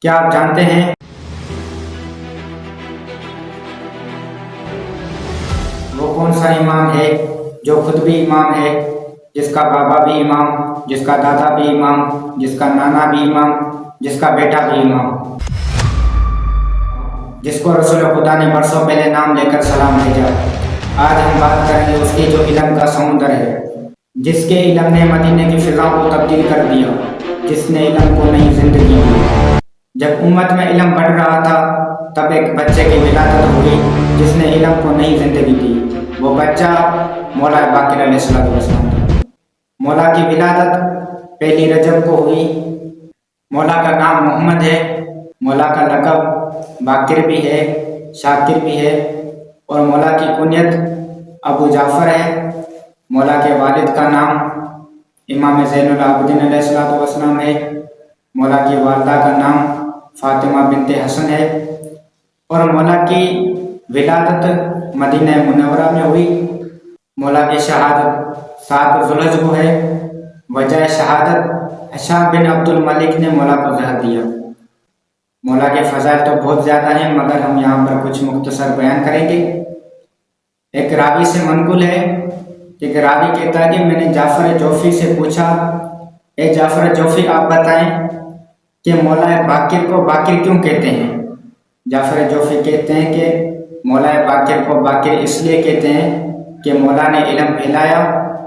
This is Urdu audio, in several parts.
کیا آپ جانتے ہیں وہ کون سا امام ہے جو خود بھی امام ہے، جس کا بابا بھی امام، جس کا دادا بھی امام، جس کا نانا بھی امام، جس کا بیٹا بھی امام، جس کو رسول خدا نے برسوں پہلے نام لے کر سلام بھیجا؟ آج ہم بات کریں گے اس کی جو علم کا سمندر ہے، جس کے علم نے مدینے کی فضا کو تبدیل کر دیا، جس نے علم کو نئی زندگی دی۔ جب امت میں علم بڑھ رہا تھا تب ایک بچے کی ولادت ہوئی جس نے علم کو نئی زندگی دی۔ وہ بچہ مولا باقر علیہ السلام تھا۔ مولا کی ولادت پہلی رجب کو ہوئی۔ مولا کا نام محمد ہے، مولا کا لقب باقر بھی ہے، شاکر بھی ہے، اور مولا کی کنیت ابو جعفر ہے۔ مولا کے والد کا نام امام زین العابدین علیہ السلام ہے۔ مولا کی والدہ کا نام فاطمہ بنت حسن ہے، اور مولا کی ولادت مدینہ منورہ میں ہوئی۔ مولا کی شہادت 7 ذوالحج کو ہے۔ وجہ شہادت ہشام بن عبد الملک نے مولا کو زہر دیا۔ مولا کے فضائل تو بہت زیادہ ہیں، مگر ہم یہاں پر کچھ مختصر بیان کریں گے۔ ایک راوی سے منقول ہے کہ ایک راوی کہتا ہے کہ میں نے جعفر جوفی سے پوچھا، اے جعفر جوفی آپ بتائیں کہ مولا باقر کو باقر کیوں کہتے ہیں؟ جعفر جوفی کہتے ہیں کہ مولا باقر کو باقر اس لیے کہتے ہیں کہ مولا نے علم پھیلایا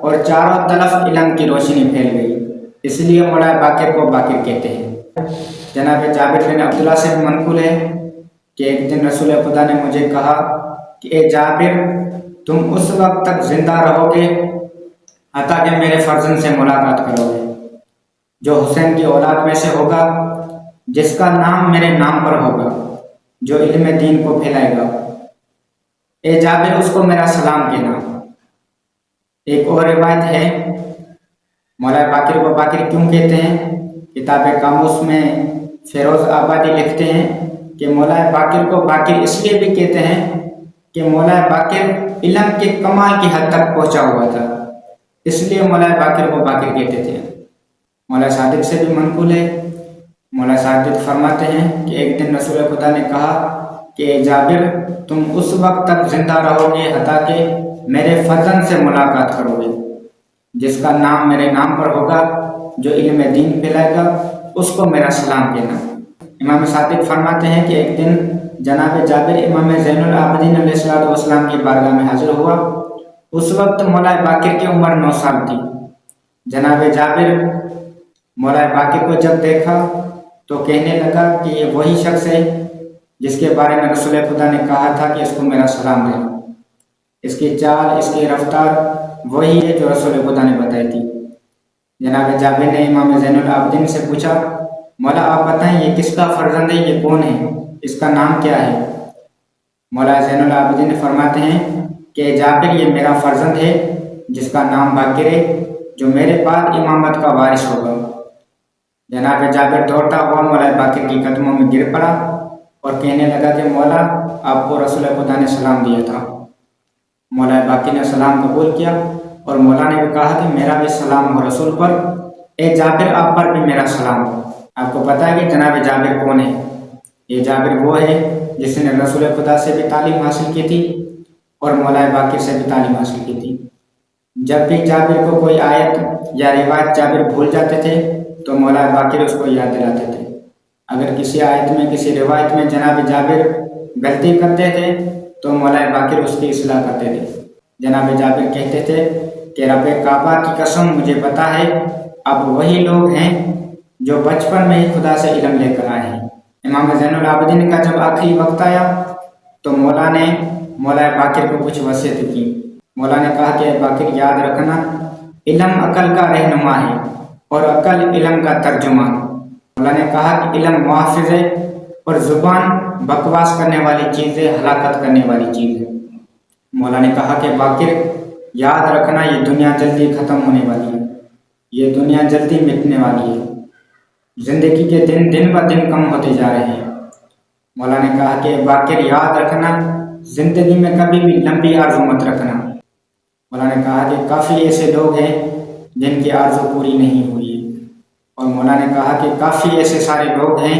اور چاروں طرف علم کی روشنی پھیل گئی، اس لیے مولا باقر کو باقر کہتے ہیں۔ جناب جابر بن عبداللہ سے منقول ہے کہ ایک دن رسول خدا نے مجھے کہا کہ اے جابر تم اس وقت تک زندہ رہو گے حتیٰ کہ میرے فرزند سے ملاقات کرو گے، جو حسین کی اولاد میں سے ہوگا، جس کا نام میرے نام پر ہوگا، جو علم دین کو پھیلائے گا۔ اے جابر اس کو میرا سلام کہنا۔ ایک اور روایت ہے، مولا باقر کو باقر کیوں کہتے ہیں؟ کتاب قاموس میں فیروز آبادی لکھتے ہیں کہ مولا باقر کو باقر اس لیے بھی کہتے ہیں کہ مولا باقر علم کے کمال کی حد تک پہنچا ہوا تھا، اس لیے مولا باقر کو باقر کہتے تھے۔ مولا صادق سے بھی منقول ہے، مولا صادق فرماتے ہیں کہ ایک دن رسول خدا نے کہا کہ اے جابر تم اس وقت تک زندہ رہو گے حتیٰ کہ میرے فرزند سے ملاقات کرو گے، جس کا نام میرے نام پر ہوگا، جو علم دین پھیلائے گا، اس کو میرا سلام کہنا۔ امام صادق فرماتے ہیں کہ ایک دن جناب جابر امام زین العابدین علیہ السلام کی بارگاہ میں حاضر ہوا۔ اس وقت مولا باقر کی عمر 9 سال تھی۔ جناب جابر مولا باقر کو جب دیکھا تو کہنے لگا کہ یہ وہی شخص ہے جس کے بارے میں رسول خدا نے کہا تھا کہ اس کو میرا سلام دینا۔ اس کی چال، اس کی رفتار وہی ہے جو رسول خدا نے بتائی تھی۔ جناب جابر نے امام زین العابدین سے پوچھا، مولا آپ بتائیں یہ کس کا فرزند ہے، یہ کون ہے، اس کا نام کیا ہے؟ مولا زین العابدین فرماتے ہیں کہ جابر یہ میرا فرزند ہے جس کا نام باقر ہے، جو میرے بعد امامت کا وارث ہوگا۔ جناب جابر دوڑتا ہوا مولا باقر کی قدموں میں گر پڑا اور کہنے لگا کہ مولا آپ کو رسول خدا نے سلام دیا تھا۔ مولا باقر نے سلام قبول کیا اور مولا نے بھی کہا کہ میرا بھی سلام ہو رسول پر، اے جابر آپ پر بھی میرا سلام ہو۔ آپ کو پتہ ہے کہ جناب جابر کون ہے؟ یہ جابر وہ ہے جس نے رسول خدا سے بھی تعلیم حاصل کی تھی اور مولا باقر سے بھی تعلیم حاصل کی تھی۔ جب بھی جابر کو کوئی آیت یا روایت جابر بھول جاتے تھے تو مولا باقر اس کو یاد دلاتے تھے۔ اگر کسی آیت میں کسی روایت میں جناب جابر غلطی کرتے تھے تو مولا باقر اس کی اصلاح کرتے تھے۔ جناب جابر کہتے تھے کہ رب کعبہ کی قسم مجھے پتا ہے اب وہی لوگ ہیں جو بچپن میں ہی خدا سے علم لے کر آئے ہیں۔ امام زین العابدین کا جب آخری وقت آیا تو مولا نے مولا باقر کو کچھ وصیت کی۔ مولا نے کہا کہ باقر یاد رکھنا علم عقل کا رہنما ہے اور عقل علم کا ترجمان۔ مولا نے کہا کہ علم محافظ ہے اور زبان بکواس کرنے والی چیز ہے، ہلاکت کرنے والی چیز ہے۔ مولا نے کہا کہ باقر یاد رکھنا یہ دنیا جلدی ختم ہونے والی ہے، یہ دنیا جلدی مٹنے والی ہے، زندگی کے دن دن ب دن کم ہوتے جا رہے ہیں۔ مولا نے کہا کہ باقر یاد رکھنا زندگی میں کبھی بھی لمبی آرزو مت رکھنا۔ مولا نے کہا کہ کافی ایسے لوگ ہیں جن کی آرزو پوری نہیں ہوئی ہے، اور مولا نے کہا کہ کافی ایسے سارے لوگ ہیں